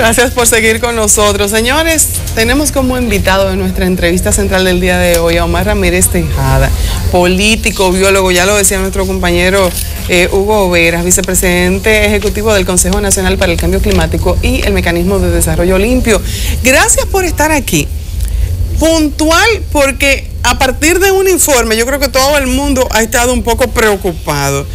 Gracias por seguir con nosotros. Señores, tenemos como invitado en nuestra entrevista central del día de hoy a Omar Ramírez Tejada, político, biólogo, ya lo decía nuestro compañero Hugo Veras, vicepresidente ejecutivo del Consejo Nacional para el Cambio Climático y el Mecanismo de Desarrollo Limpio. Gracias por estar aquí. Puntual, porque a partir de un informe, yo creo que todo el mundo ha estado un poco preocupado.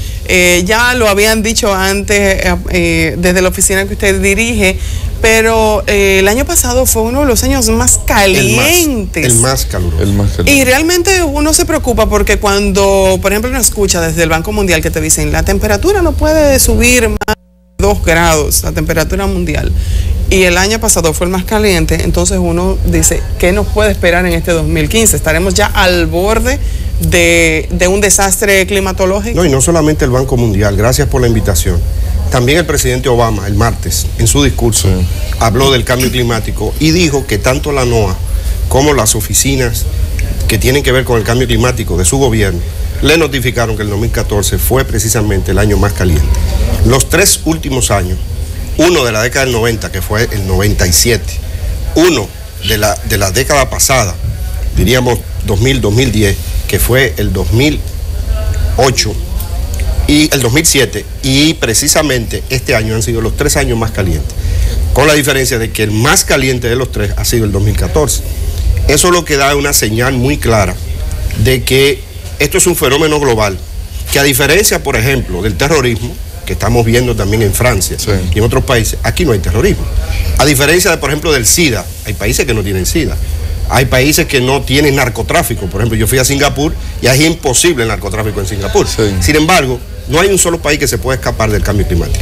Ya lo habían dicho antes desde la oficina que usted dirige, pero el año pasado fue uno de los años más calientes. El más caluroso. Y realmente uno se preocupa porque cuando, por ejemplo, uno escucha desde el Banco Mundial que te dicen la temperatura no puede subir más de 2 grados, la temperatura mundial. Y el año pasado fue el más caliente, entonces uno dice, ¿qué nos puede esperar en este 2015? ¿Estaremos ya al borde de un desastre climatológico? No, y no solamente el Banco Mundial, gracias por la invitación. También el presidente Obama, el martes, en su discurso, habló del cambio climático y dijo que tanto la NOAA como las oficinas que tienen que ver con el cambio climático de su gobierno, le notificaron que el 2014 fue precisamente el año más caliente. Los 3 últimos años, uno de la década del 90, que fue el 97, uno de la década pasada, diríamos 2000-2010, que fue el 2008 y el 2007, y precisamente este año han sido los 3 años más calientes, con la diferencia de que el más caliente de los 3 ha sido el 2014. Eso es lo que da una señal muy clara de que esto es un fenómeno global, que a diferencia, por ejemplo, del terrorismo, que estamos viendo también en Francia y en otros países, aquí no hay terrorismo. A diferencia de, por ejemplo, del SIDA, hay países que no tienen SIDA. Hay países que no tienen narcotráfico. Por ejemplo, yo fui a Singapur y es imposible el narcotráfico en Singapur. Sin embargo, no hay un solo país que se pueda escapar del cambio climático.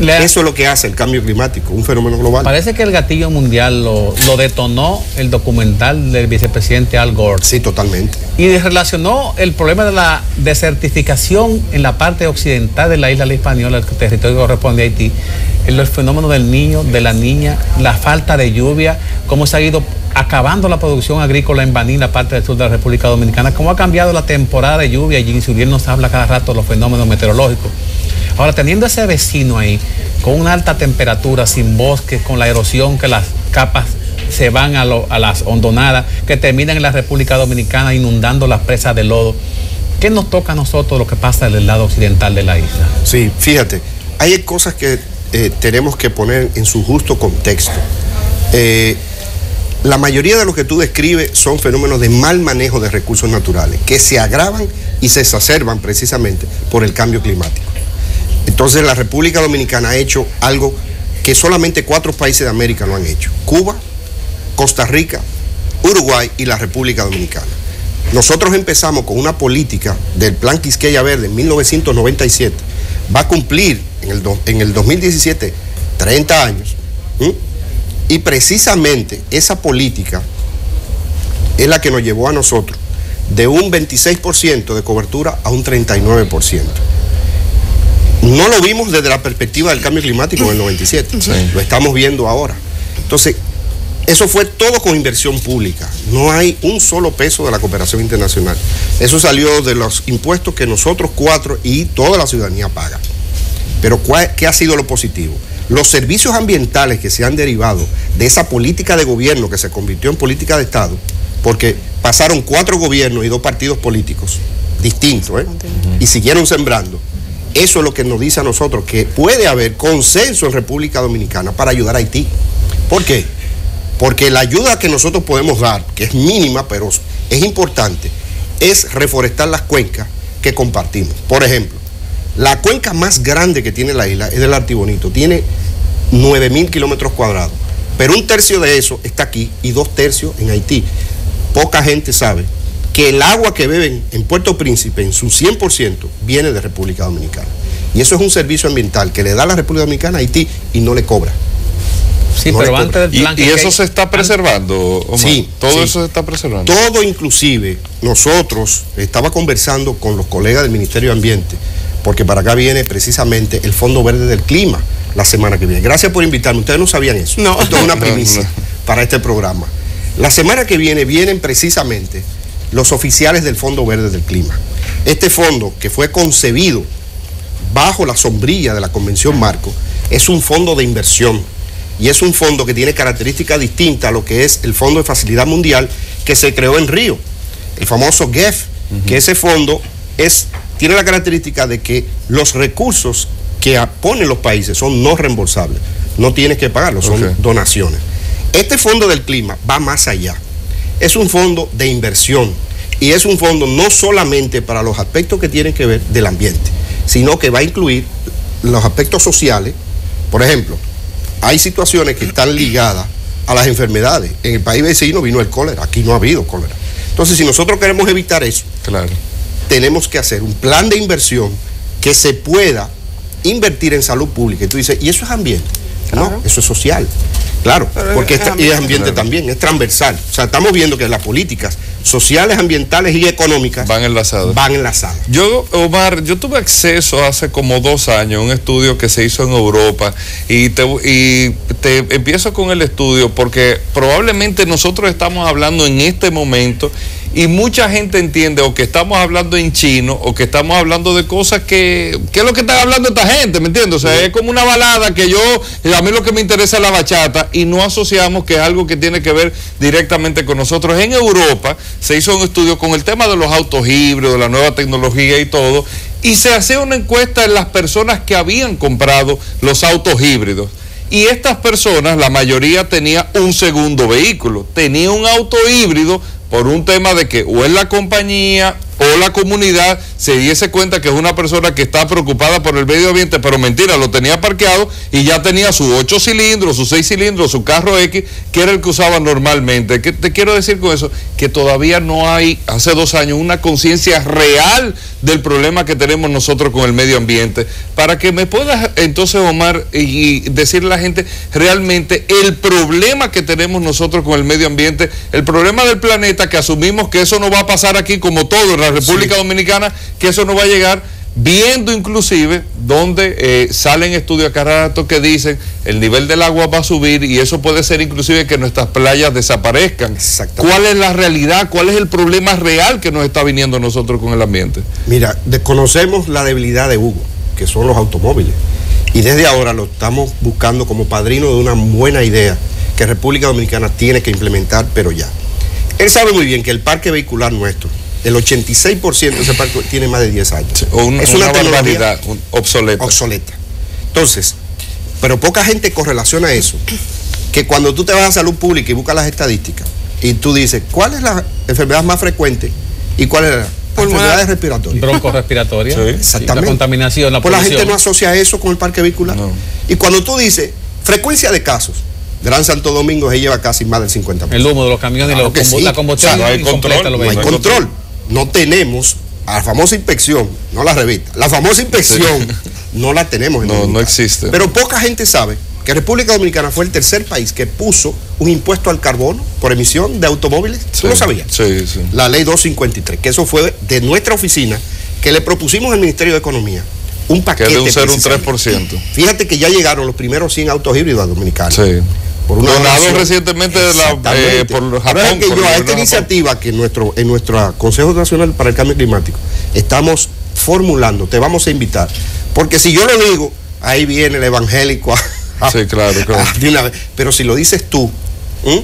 Eso es lo que hace el cambio climático, un fenómeno global. Parece que el gatillo mundial lo detonó el documental del vicepresidente Al Gore. Sí, totalmente. Y relacionó el problema de la desertificación en la parte occidental de la isla de la Hispaniola, el territorio que corresponde a Haití, el fenómeno del niño, de la niña, la falta de lluvia, cómo se ha ido acabando la producción agrícola en Baní, la parte del sur de la República Dominicana, cómo ha cambiado la temporada de lluvia, y Ginsubiel nos habla cada rato de los fenómenos meteorológicos. Ahora, teniendo ese vecino ahí, con una alta temperatura, sin bosques, con la erosión, que las capas se van a las hondonadas, que terminan en la República Dominicana inundando las presas de lodo, ¿qué nos toca a nosotros lo que pasa del lado occidental de la isla? Sí, fíjate, hay cosas que tenemos que poner en su justo contexto. La mayoría de lo que tú describes son fenómenos de mal manejo de recursos naturales, que se agravan y se exacerban precisamente por el cambio climático. Entonces la República Dominicana ha hecho algo que solamente 4 países de América lo han hecho: Cuba, Costa Rica, Uruguay y la República Dominicana. Nosotros empezamos con una política del Plan Quisqueya Verde en 1997, va a cumplir en el 2017 30 años, y precisamente esa política es la que nos llevó a nosotros de un 26% de cobertura a un 39%. No lo vimos desde la perspectiva del cambio climático en el 97, lo estamos viendo ahora. Entonces, eso fue todo con inversión pública, no hay un solo peso de la cooperación internacional. Eso salió de los impuestos que nosotros 4 y toda la ciudadanía paga. Pero ¿qué ha sido lo positivo? Los servicios ambientales que se han derivado de esa política de gobierno que se convirtió en política de Estado, porque pasaron 4 gobiernos y 2 partidos políticos distintos, y siguieron sembrando. Eso es lo que nos dice a nosotros que puede haber consenso en República Dominicana para ayudar a Haití. ¿Por qué? Porque la ayuda que nosotros podemos dar, que es mínima, pero es importante, es reforestar las cuencas que compartimos. Por ejemplo, la cuenca más grande que tiene la isla es del Artibonito, tiene 9.000 kilómetros cuadrados, pero 1/3 de eso está aquí y 2/3 en Haití. Poca gente sabe que el agua que beben en Puerto Príncipe, en su 100%, viene de República Dominicana. Y eso es un servicio ambiental que le da la República Dominicana a Haití y no le cobra. Sí, no pero antes del plan ¿Y eso se está preservando, Omar? Sí. Todo eso se está preservando. Todo, inclusive, nosotros, estaba conversando con los colegas del Ministerio de Ambiente, porque para acá viene precisamente el Fondo Verde del Clima la semana que viene. Gracias por invitarme. Ustedes no sabían eso. No. Esto es una primicia para este programa. La semana que viene vienen precisamente los oficiales del Fondo Verde del Clima. Este fondo, que fue concebido bajo la sombrilla de la Convención Marco, es un fondo de inversión y es un fondo que tiene características distintas a lo que es el Fondo de Facilidad Mundial que se creó en Río, el famoso GEF, que ese fondo tiene la característica de que los recursos que ponen los países son no reembolsables, no tienes que pagarlos, son donaciones. Este fondo del clima va más allá, es un fondo de inversión y es un fondo no solamente para los aspectos que tienen que ver del ambiente, sino que va a incluir los aspectos sociales. Por ejemplo, hay situaciones que están ligadas a las enfermedades. En el país vecino vino el cólera, aquí no ha habido cólera. Entonces, si nosotros queremos evitar eso, tenemos que hacer un plan de inversión que se pueda invertir en salud pública. Y tú dices, ¿y eso es ambiente? Claro. No, eso es social. Claro, porque es ambiente también, es transversal. O sea, estamos viendo que las políticas sociales, ambientales y económicas van enlazadas. Yo, Omar, yo tuve acceso hace como 2 años a un estudio que se hizo en Europa y te empiezo con el estudio porque probablemente nosotros estamos hablando en este momento y mucha gente entiende o que estamos hablando en chino o que estamos hablando de cosas que es lo que está hablando esta gente, ¿me entiendes? O sea, es como una balada que a mí lo que me interesa es la bachata y no asociamos que es algo que tiene que ver directamente con nosotros. En Europa se hizo un estudio con el tema de los autos híbridos, la nueva tecnología y todo, y se hacía una encuesta en las personas que habían comprado los autos híbridos. Y estas personas, la mayoría tenía un segundo vehículo, tenía un auto híbrido por un tema de que o es la compañía o la comunidad se diese cuenta que es una persona que está preocupada por el medio ambiente, pero mentira, lo tenía parqueado y ya tenía sus 8 cilindros, sus 6 cilindros, su carro X, que era el que usaba normalmente. ¿Qué te quiero decir con eso? Que todavía no hay, hace 2 años, una conciencia real del problema que tenemos nosotros con el medio ambiente. Para que me puedas entonces, Omar, y decirle a la gente realmente el problema que tenemos nosotros con el medio ambiente, el problema del planeta, que asumimos que eso no va a pasar aquí como todo en la República Dominicana, que eso no va a llegar, viendo inclusive donde salen estudios a cada rato que dicen el nivel del agua va a subir y eso puede ser inclusive que nuestras playas desaparezcan. ¿Cuál es la realidad? ¿Cuál es el problema real que nos está viniendo a nosotros con el ambiente? Mira, desconocemos la debilidad de Hugo, que son los automóviles, y desde ahora lo estamos buscando como padrino de una buena idea que República Dominicana tiene que implementar, pero ya. Él sabe muy bien que el parque vehicular nuestro, el 86% de ese parque tiene más de 10 años. Sí, es una barbaridad obsoleta. Entonces, pero poca gente correlaciona eso, que cuando tú te vas a salud pública y buscas las estadísticas, y tú dices, ¿cuál es la enfermedad más frecuente? ¿Y cuál es la enfermedades respiratorias? Broncorrespiratoria. Sí. Exactamente. La contaminación, la pues polución. la gente no asocia eso con el parque vehicular. No. Y cuando tú dices, frecuencia de casos, Gran Santo Domingo se lleva casi más del 50%. El humo de los camiones y la combustión. O sea, no hay control. No hay control. No tenemos a la famosa inspección, no la revista, la famosa inspección no la tenemos. No existe. Pero poca gente sabe que República Dominicana fue el tercer país que puso un impuesto al carbono por emisión de automóviles. ¿Tú lo sabías? Sí. La ley 253, que eso fue de nuestra oficina, que le propusimos al Ministerio de Economía un paquete. Que de un 3%. Fíjate que ya llegaron los primeros 100 autos híbridos dominicanos. Sí. Donado recientemente por Japón. Esta iniciativa que en nuestro Consejo Nacional para el Cambio Climático estamos formulando, te vamos a invitar, porque si yo lo digo, ahí viene el evangélico sí, claro. De una vez. Pero si lo dices tú,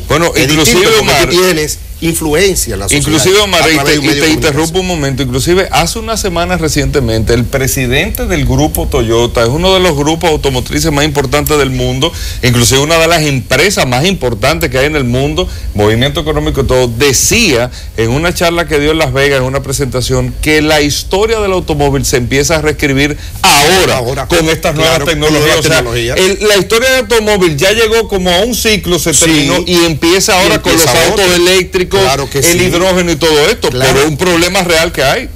bueno, inclusive tú tienes influencia en la sociedad. Inclusive, Omar, te interrumpo un momento, inclusive hace unas semanas recientemente el presidente del grupo Toyota, es uno de los grupos automotrices más importantes del mundo, inclusive una de las empresas más importantes que hay en el mundo, movimiento económico y todo, decía en una charla que dio en Las Vegas, en una presentación, que la historia del automóvil se empieza a reescribir ahora con estas nuevas tecnologías. O sea, la historia del automóvil ya llegó como a un ciclo, se terminó y empieza ahora con los autos eléctricos, el hidrógeno y todo esto, pero es un problema real que hay.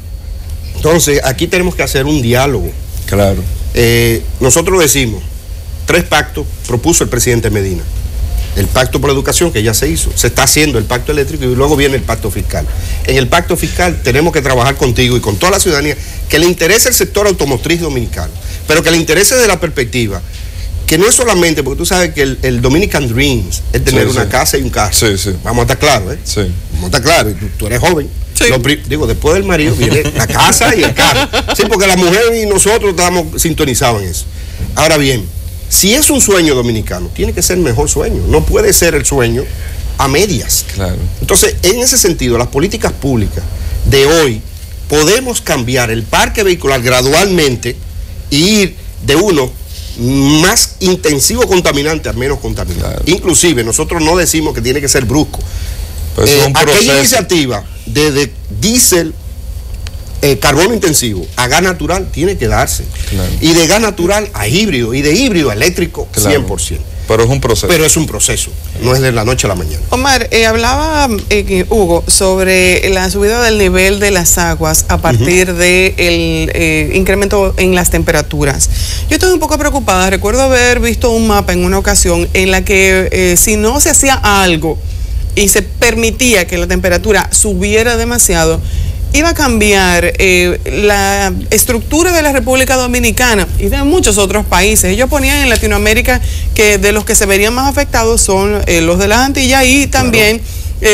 Entonces, aquí tenemos que hacer un diálogo. Claro. Nosotros decimos, 3 pactos propuso el presidente Medina. El pacto por la educación, que ya se hizo, se está haciendo el pacto eléctrico y luego viene el pacto fiscal. En el pacto fiscal tenemos que trabajar contigo y con toda la ciudadanía que le interese el sector automotriz dominicano, pero que le interese de la perspectiva que no es solamente, porque tú sabes que el Dominican Dream es tener una casa y un carro. Vamos a estar claros, Sí. Vamos a estar claros. Tú eres joven. Sí. Después del marido viene la casa y el carro. Sí, porque la mujer y nosotros estamos sintonizados en eso. Ahora bien, Si es un sueño dominicano, tiene que ser el mejor sueño. No puede ser el sueño a medias. Claro. Entonces, en ese sentido, las políticas públicas de hoy, podemos cambiar el parque vehicular gradualmente e ir de uno más intensivo contaminante a menos contaminante. Claro. Inclusive, nosotros no decimos que tiene que ser brusco. Pues es un proceso. Aquella iniciativa de diésel, carbono intensivo a gas natural tiene que darse. Claro. Y de gas natural a híbrido, y de híbrido a eléctrico, Claro. 100%. Pero es un proceso. Pero es un proceso, no es de la noche a la mañana. Hablaba Hugo sobre la subida del nivel de las aguas a partir del incremento en las temperaturas. Yo estoy un poco preocupada. Recuerdo haber visto un mapa en una ocasión en la que si no se hacía algo y se permitía que la temperatura subiera demasiado, iba a cambiar la estructura de la República Dominicana y de muchos otros países. Ellos ponían en Latinoamérica que de los que se verían más afectados son los de las Antillas y también,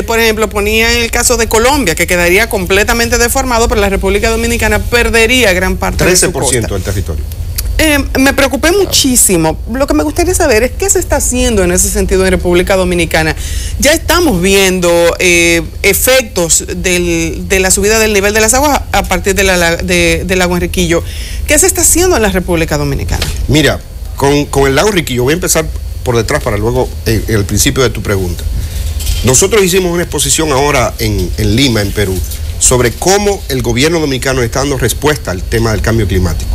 por ejemplo, ponían el caso de Colombia, que quedaría completamente deformado, pero la República Dominicana perdería gran parte de su costa. 13% del territorio. Me preocupé muchísimo. Lo que me gustaría saber es qué se está haciendo en ese sentido en República Dominicana. Ya estamos viendo efectos de la subida del nivel de las aguas a partir del lago Enriquillo. ¿Qué se está haciendo en la República Dominicana? Mira, con el lago Enriquillo, voy a empezar por detrás para luego el principio de tu pregunta. Nosotros hicimos una exposición ahora en Lima, en Perú, sobre cómo el gobierno dominicano está dando respuesta al tema del cambio climático.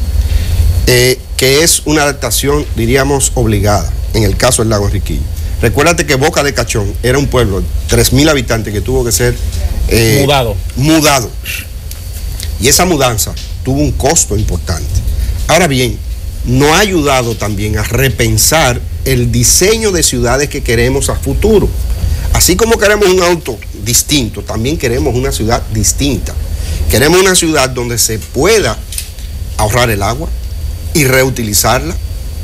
Que es una adaptación, diríamos, obligada, en el caso del lago Enriquillo. Recuérdate que Boca de Cachón era un pueblo de 3.000 habitantes que tuvo que ser mudado. Y esa mudanza tuvo un costo importante. Ahora bien, no ha ayudado también a repensar el diseño de ciudades que queremos a futuro. Así como queremos un auto distinto, también queremos una ciudad distinta. Queremos una ciudad donde se pueda ahorrar el agua y reutilizarla,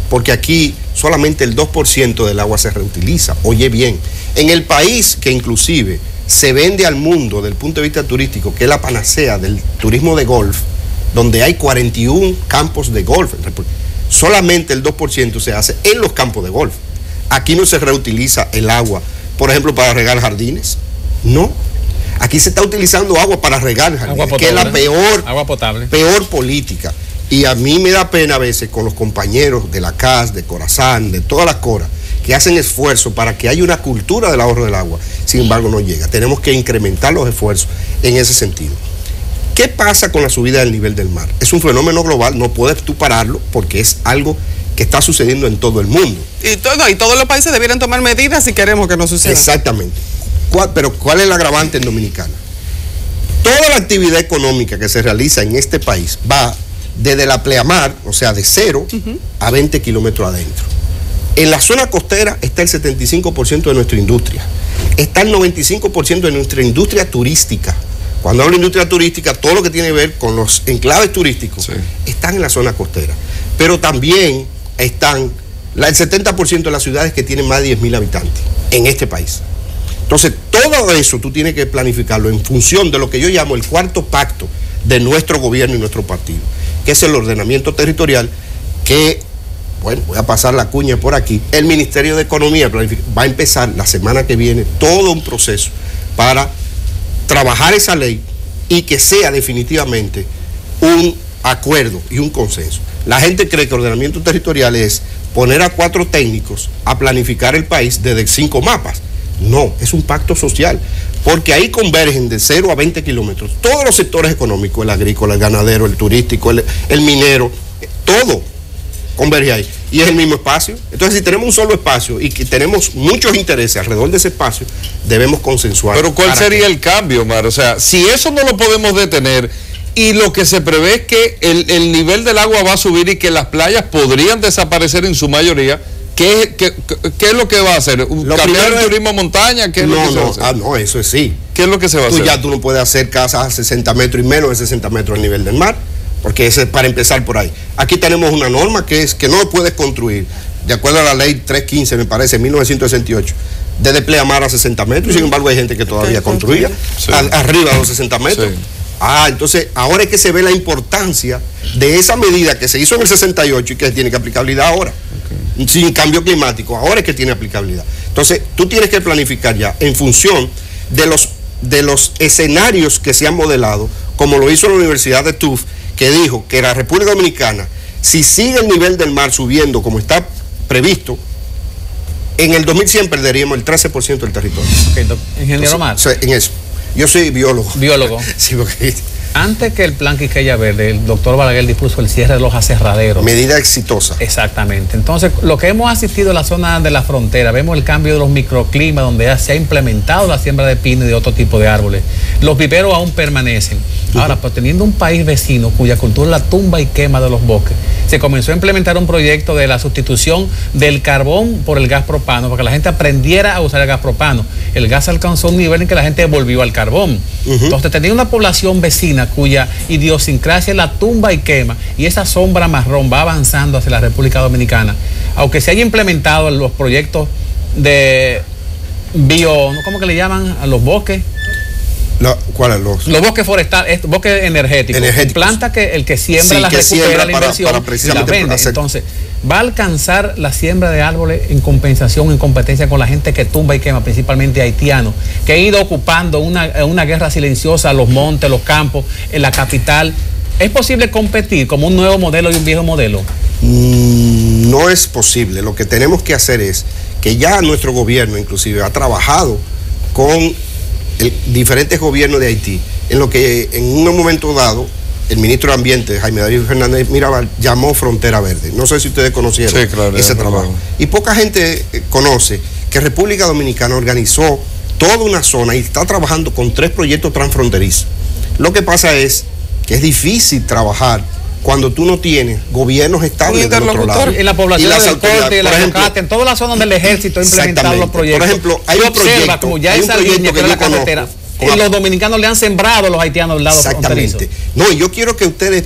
porque aquí solamente el 2% del agua se reutiliza. Oye bien, en el país que inclusive se vende al mundo desde el punto de vista turístico, que es la panacea del turismo de golf, donde hay 41 campos de golf, solamente el 2% se hace en los campos de golf. Aquí no se reutiliza el agua, por ejemplo, para regar jardines. No. Aquí se está utilizando agua para regar jardines, que es la peor política. Y a mí me da pena a veces con los compañeros de la CAS, de Corazán, de todas las coras, que hacen esfuerzos para que haya una cultura del ahorro del agua. Sin embargo, no llega. Tenemos que incrementar los esfuerzos en ese sentido. ¿Qué pasa con la subida del nivel del mar? Es un fenómeno global, no puedes tú pararlo porque es algo que está sucediendo en todo el mundo. Y todos los países debieran tomar medidas si queremos que no suceda. Exactamente. Pero ¿cuál es el agravante en Dominicana? Toda la actividad económica que se realiza en este país va desde la pleamar, o sea, de 0 a 20 kilómetros adentro. En la zona costera está el 75% de nuestra industria. Está el 95% de nuestra industria turística. Cuando hablo de industria turística, todo lo que tiene que ver con los enclaves turísticos están en la zona costera. Pero también están el 70% de las ciudades que tienen más de 10.000 habitantes en este país. Entonces, todo eso tú tienes que planificarlo en función de lo que yo llamo el cuarto pacto de nuestro gobierno y nuestro partido, que es el ordenamiento territorial, que, bueno, voy a pasar la cuña por aquí. El Ministerio de Economía va a empezar la semana que viene todo un proceso para trabajar esa ley y que sea definitivamente un acuerdo y un consenso. La gente cree que ordenamiento territorial es poner a 4 técnicos a planificar el país desde 5 mapas. No, es un pacto social, porque ahí convergen de 0 a 20 kilómetros todos los sectores económicos, el agrícola, el ganadero, el turístico, el minero, todo converge ahí. Y es el mismo espacio. Entonces, si tenemos un solo espacio y que tenemos muchos intereses alrededor de ese espacio, debemos consensuar. Pero ¿cuál sería el cambio, Mar? O sea, si eso no lo podemos detener y lo que se prevé es que el nivel del agua va a subir y que las playas podrían desaparecer en su mayoría, ¿qué es lo que va a hacer? ¿Cambiar el turismo a montaña? ¿Qué es lo que se va a hacer? No, eso es sí. ¿Qué es lo que se va a hacer? Tú no puedes hacer casas a 60 metros y menos de 60 metros al nivel del mar, porque ese es para empezar por ahí. Aquí tenemos una norma que es que no puedes construir, de acuerdo a la ley 315, me parece, 1968, desde pleamar a 60 metros, y sin embargo hay gente que todavía construía arriba de los 60 metros. Sí. Entonces ahora es que se ve la importancia de esa medida que se hizo en el 68 y que tiene que aplicabilidad ahora. Sin cambio climático, ahora es que tiene aplicabilidad. Entonces tú tienes que planificar ya en función de los escenarios que se han modelado, como lo hizo la Universidad de Tufts, que dijo que la República Dominicana, si sigue el nivel del mar subiendo como está previsto, en el 2100 perderíamos el 13% del territorio. Ingeniero Omar. En eso. Yo soy biólogo. Biólogo. Sí, porque... Antes que el plan Quisqueya Verde, el doctor Balaguer dispuso el cierre de los aserraderos. Medida exitosa. Exactamente. Entonces, lo que hemos asistido en la zona de la frontera, vemos el cambio de los microclimas, donde ya se ha implementado la siembra de pino y de otro tipo de árboles. Los viveros aún permanecen. Ahora, pues teniendo un país vecino cuya cultura es la tumba y quema de los bosques, se comenzó a implementar un proyecto de la sustitución del carbón por el gas propano, para que la gente aprendiera a usar el gas propano. El gas alcanzó un nivel en que la gente volvió al carbón. Entonces, tenía una población vecina cuya idiosincrasia es la tumba y quema, y esa sombra marrón va avanzando hacia la República Dominicana, aunque se haya implementado los proyectos de ¿cómo que le llaman a los bosques? ¿Cuáles? Los bosques forestales, bosques energéticos. Planta que el que siembra sí, las recupera la inversión y la vende. Entonces, va a alcanzar la siembra de árboles en compensación, en competencia con la gente que tumba y quema, principalmente haitianos, que ha ido ocupando una guerra silenciosa los montes, los campos, en la capital. ¿Es posible competir como un nuevo modelo y un viejo modelo? No es posible. Lo que tenemos que hacer es que ya nuestro gobierno inclusive ha trabajado con diferentes gobiernos de Haití, en lo que en un momento dado el ministro de Ambiente, Jaime David Fernández Mirabal, llamó Frontera Verde. No sé si ustedes conocieron ese trabajo. Y poca gente conoce que República Dominicana organizó toda una zona y está trabajando con 3 proyectos transfronterizos. Lo que pasa es que es difícil trabajar cuando tú no tienes gobiernos estables del otro lado. En la población del Corte, en la Rocate, en toda la zona donde el ejército ha implementado los proyectos. Por ejemplo, hay un proyecto, como ya esa línea que es la carretera, los dominicanos le han sembrado a los haitianos del lado fronterizo. No, y yo quiero que ustedes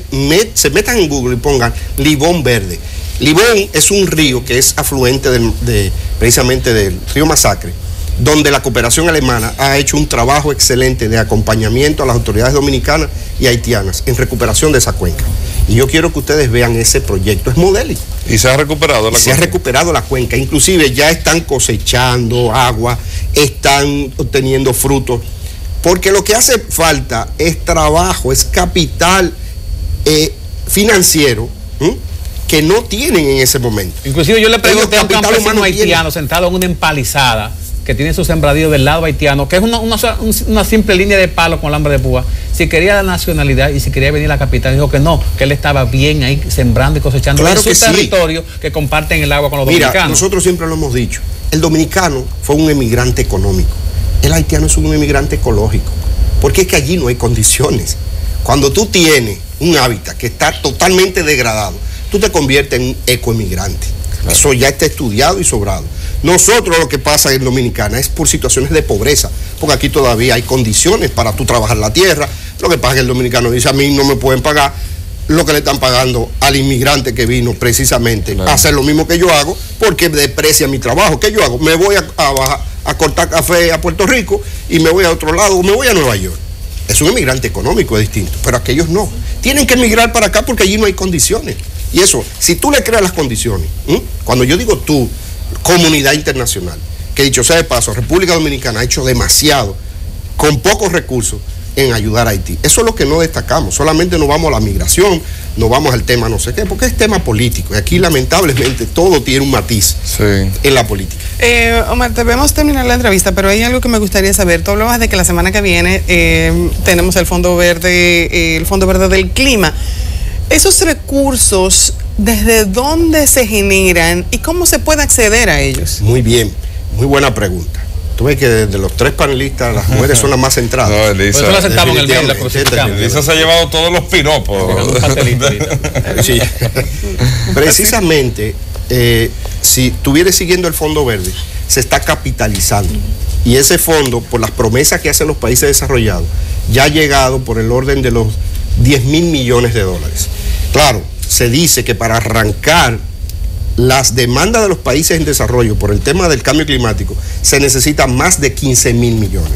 se metan en Google y pongan Libón Verde. Libón es un río que es afluente precisamente del río Masacre, donde la cooperación alemana ha hecho un trabajo excelente de acompañamiento a las autoridades dominicanas y haitianas en recuperación de esa cuenca. Y yo quiero que ustedes vean ese proyecto, es modélico. ¿Y se ha recuperado la cuenca? Se ha recuperado la cuenca, inclusive ya están cosechando agua, están obteniendo frutos, porque lo que hace falta es trabajo, es capital financiero que no tienen en ese momento. Inclusive yo le pregunté a un campesino haitiano sentado en una empalizada, que tiene su sembradío del lado haitiano, que es una simple línea de palo con alambre de púa, si quería la nacionalidad y si quería venir a la capital, dijo que no, que él estaba bien ahí sembrando y cosechando en su territorio, que comparten el agua con los dominicanos. Nosotros siempre lo hemos dicho, el dominicano fue un emigrante económico, el haitiano es un emigrante ecológico, porque es que allí no hay condiciones. Cuando tú tienes un hábitat que está totalmente degradado, tú te conviertes en un ecoemigrante. Claro. Eso ya está estudiado y sobrado. Nosotros lo que pasa en Dominicana es por situaciones de pobreza, porque aquí todavía hay condiciones para tú trabajar la tierra. Lo que pasa es que el dominicano dice, a mí no me pueden pagar lo que le están pagando al inmigrante que vino precisamente a hacer lo mismo que yo hago, porque deprecia mi trabajo. ¿Qué yo hago? Me voy a cortar café a Puerto Rico y me voy a otro lado, o me voy a Nueva York. Es un inmigrante económico, es distinto, pero aquellos no. Tienen que emigrar para acá porque allí no hay condiciones. Y eso, si tú le creas las condiciones, cuando yo digo tú, comunidad internacional, que dicho sea de paso, República Dominicana ha hecho demasiado, con pocos recursos, en ayudar a Haití. Eso es lo que no destacamos, solamente nos vamos a la migración, nos vamos al tema no sé qué, porque es tema político, y aquí lamentablemente todo tiene un matiz en la política. Omar, debemos terminar la entrevista, pero hay algo que me gustaría saber. Tú hablabas de que la semana que viene tenemos el Fondo Verde del Clima. Esos recursos, ¿desde dónde se generan y cómo se puede acceder a ellos? Muy bien, muy buena pregunta. Tú ves que de los 3 panelistas, las mujeres son las más centradas. No, Elisa. Por eso la sentamos en el medio, la crucificamos. Elisa se ha llevado todos los piropos. Sí. Precisamente, si estuvieras siguiendo el Fondo Verde, se está capitalizando. Y ese fondo, por las promesas que hacen los países desarrollados, ya ha llegado por el orden de los 10.000 millones de dólares. Claro, se dice que para arrancar las demandas de los países en desarrollo por el tema del cambio climático se necesitan más de 15.000 millones.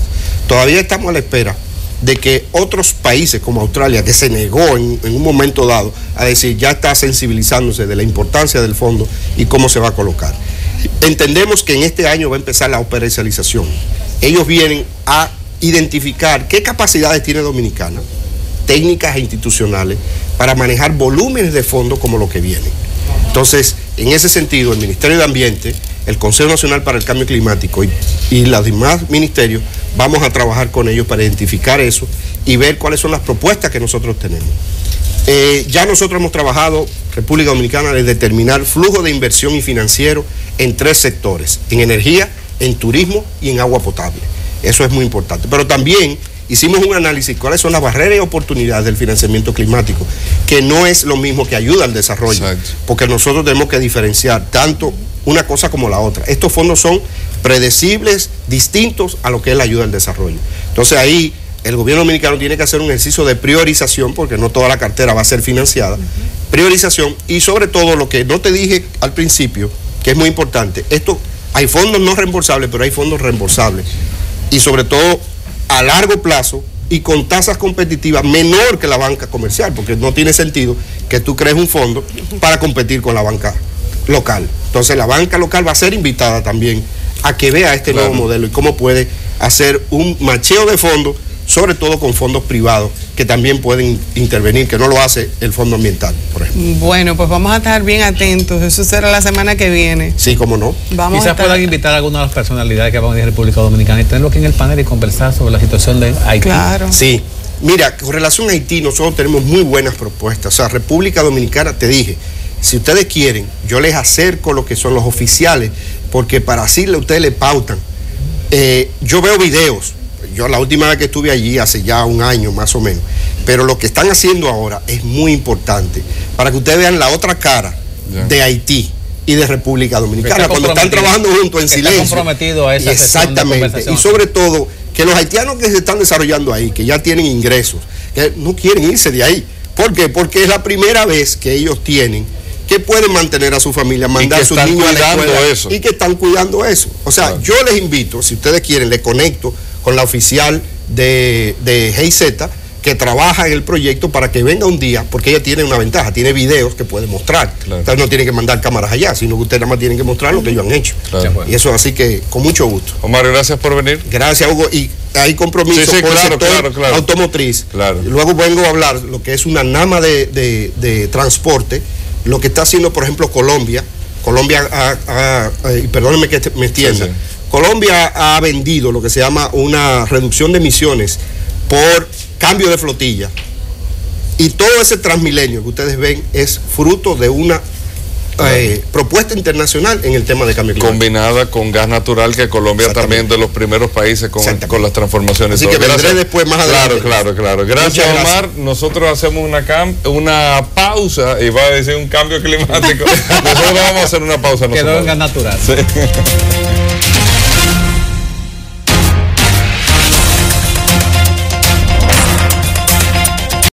Todavía estamos a la espera de que otros países como Australia, que se negó en un momento dado a decir, ya está sensibilizándose de la importancia del fondo y cómo se va a colocar. Entendemos que en este año va a empezar la operacionalización. Ellos vienen a identificar qué capacidades tiene Dominicana, técnicas e institucionales, para manejar volúmenes de fondos como lo que vienen. Entonces, en ese sentido, el Ministerio de Ambiente, el Consejo Nacional para el Cambio Climático y los demás ministerios, vamos a trabajar con ellos para identificar eso y ver cuáles son las propuestas que nosotros tenemos. Ya nosotros hemos trabajado, República Dominicana, en determinar flujo de inversión y financiero en 3 sectores, en energía, en turismo y en agua potable. Eso es muy importante. Pero también hicimos un análisis de cuáles son las barreras y oportunidades del financiamiento climático, que no es lo mismo que ayuda al desarrollo. Exacto. Porque nosotros tenemos que diferenciar tanto una cosa como la otra. Estos fondos son predecibles, distintos a lo que es la ayuda al desarrollo. Entonces ahí el gobierno dominicano tiene que hacer un ejercicio de priorización, porque no toda la cartera va a ser financiada. Priorización y sobre todo lo que no te dije al principio, que es muy importante. Hay fondos no reembolsables, pero hay fondos reembolsables. Y sobre todo a largo plazo y con tasas competitivas menor que la banca comercial, porque no tiene sentido que tú crees un fondo para competir con la banca local. Entonces la banca local va a ser invitada también a que vea este nuevo modelo y cómo puede hacer un macheo de fondos, sobre todo con fondos privados que también pueden intervenir, que no lo hace el Fondo Ambiental, por ejemplo. Bueno, pues vamos a estar bien atentos. Eso será la semana que viene. Sí, cómo no. Quizás puedan invitar a algunas de las personalidades que van a venir a República Dominicana y tenerlo aquí en el panel y conversar sobre la situación de Haití. Claro. Sí. Mira, con relación a Haití, nosotros tenemos muy buenas propuestas. O sea, República Dominicana, te dije, si ustedes quieren, yo les acerco lo que son los oficiales, porque para así ustedes le pautan. Yo veo videos. Yo la última vez que estuve allí, hace ya un año más o menos, pero lo que están haciendo ahora es muy importante para que ustedes vean la otra cara de Haití y de República Dominicana, cuando están trabajando juntos en silencio. Están comprometidos a esa exactamente, y sobre todo que los haitianos que se están desarrollando ahí, que ya tienen ingresos, que no quieren irse de ahí. ¿Por qué? Porque es la primera vez que ellos tienen que pueden mantener a su familia, mandar a sus niños a la escuela y que están cuidando eso. O sea, yo les invito, si ustedes quieren, les conecto con la oficial de GIZ que trabaja en el proyecto para que venga un día, porque ella tiene una ventaja, tiene videos que puede mostrar. Entonces no tiene que mandar cámaras allá, sino que ustedes nada más tienen que mostrar lo que ellos han hecho. Y eso así que con mucho gusto. Omar, gracias por venir. Gracias, Hugo. Y hay compromiso por el sector automotriz. Luego vengo a hablar lo que es una NAMA de transporte, lo que está haciendo, por ejemplo, Colombia. Y perdónenme que me extienda. Colombia ha vendido lo que se llama una reducción de emisiones por cambio de flotilla. Y todo ese Transmilenio que ustedes ven es fruto de una propuesta internacional en el tema de cambio climático. Combinada con gas natural, que Colombia también de los primeros países con las transformaciones. Así que vendré después más adelante. Claro. Gracias, Omar. Nosotros hacemos una pausa, y va a decir un cambio climático. Nosotros vamos a hacer una pausa. Quedó en gas natural. Sí.